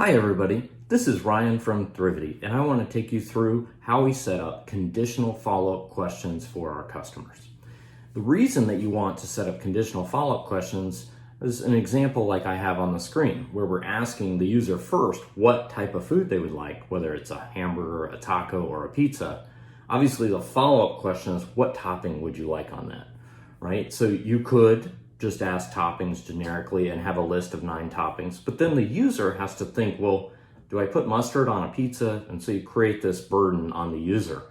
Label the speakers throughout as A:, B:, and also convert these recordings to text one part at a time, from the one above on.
A: Hi everybody, this is Ryan from Thrivity, and I want to take you through how we set up conditional follow-up questions for our customers. The reason that you want to set up conditional follow-up questions is an example like I have on the screen, where we're asking the user first what type of food they would like, whether it's a hamburger, a taco, or a pizza. Obviously, the follow-up question is what topping would you like on that, right? So you could just ask toppings generically and have a list of 9 toppings. But then the user has to think, well, do I put mustard on a pizza? And so you create this burden on the user.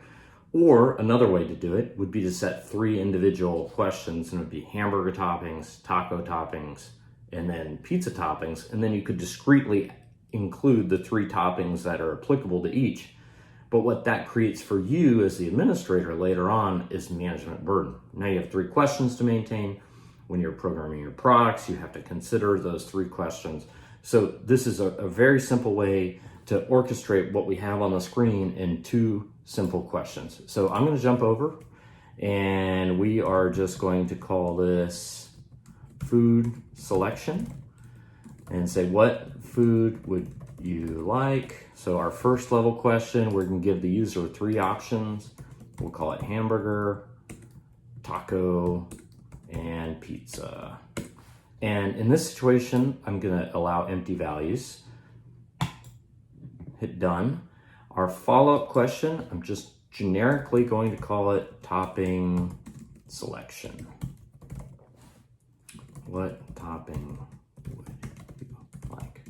A: Or another way to do it would be to set 3 individual questions, and it would be hamburger toppings, taco toppings, and then pizza toppings. And then you could discreetly include the 3 toppings that are applicable to each. But what that creates for you as the administrator later on is management burden. Now you have 3 questions to maintain. When you're programming your products, you have to consider those 3 questions. So this is a very simple way to orchestrate what we have on the screen in 2 simple questions. So I'm going to jump over, and we are just going to call this food selection and say, what food would you like? So our first level question, we're going to give the user 3 options. We'll call it hamburger, taco, and pizza. And in this situation, I'm going to allow empty values. Hit done. Our follow-up question, I'm just generically going to call it topping selection. What topping would you like?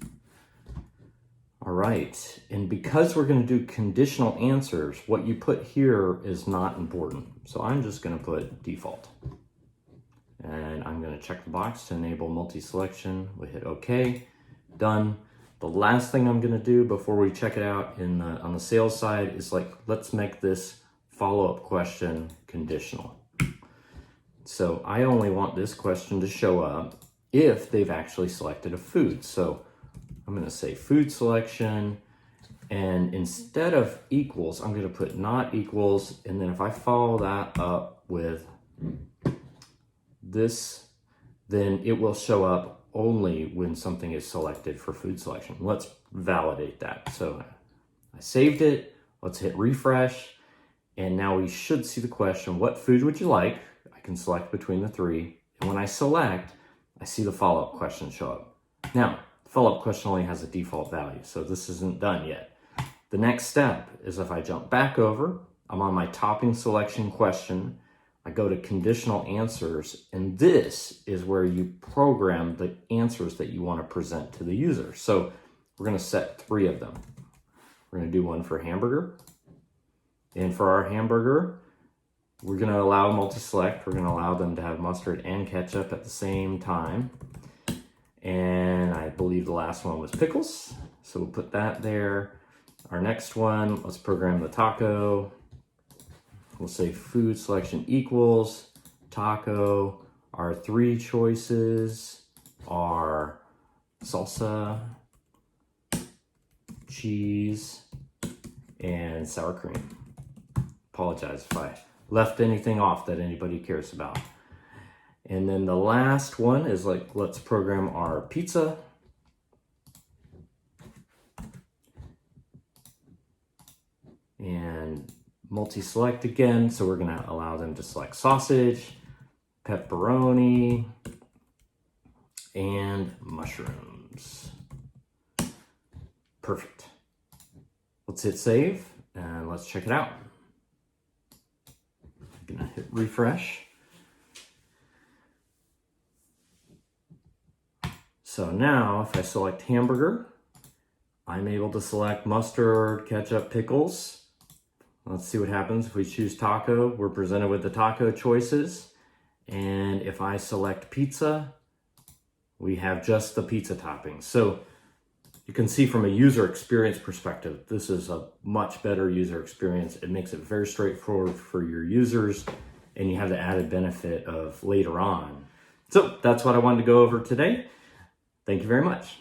A: All right, and because we're going to do conditional answers, what you put here is not important. So I'm just going to put default. And I'm going to check the box to enable multi-selection. We hit OK, done. The last thing I'm going to do before we check it out on the sales side is let's make this follow-up question conditional. So I only want this question to show up if they've actually selected a food. So I'm going to say food selection, and instead of equals, I'm going to put not equals, and then if I follow that up with this, then it will show up only when something is selected for food selection. Let's validate that. So I saved it. Let's hit refresh. And now we should see the question, what food would you like? I can select between the 3. And when I select, I see the follow-up question show up. Now, the follow-up question only has a default value, so this isn't done yet. The next step is if I jump back over, I'm on my topping selection question. I go to conditional answers, and this is where you program the answers that you want to present to the user. So we're going to set 3 of them. We're going to do one for hamburger. And for our hamburger, we're going to allow multi-select. We're going to allow them to have mustard and ketchup at the same time. And I believe the last one was pickles. So we'll put that there. Our next one, let's program the taco. We'll say food selection equals taco. Our 3 choices are salsa, cheese, and sour cream. Apologize if I left anything off that anybody cares about. And then the last one is let's program our pizza. And multi-select again, so we're going to allow them to select sausage, pepperoni, and mushrooms. Perfect. Let's hit save, and let's check it out. I'm going to hit refresh. So now, if I select hamburger, I'm able to select mustard, ketchup, pickles. Let's see what happens if we choose taco. We're presented with the taco choices. And if I select pizza, we have just the pizza toppings. So you can see from a user experience perspective, this is a much better user experience. It makes it very straightforward for your users, and you have the added benefit of later on. So that's what I wanted to go over today. Thank you very much.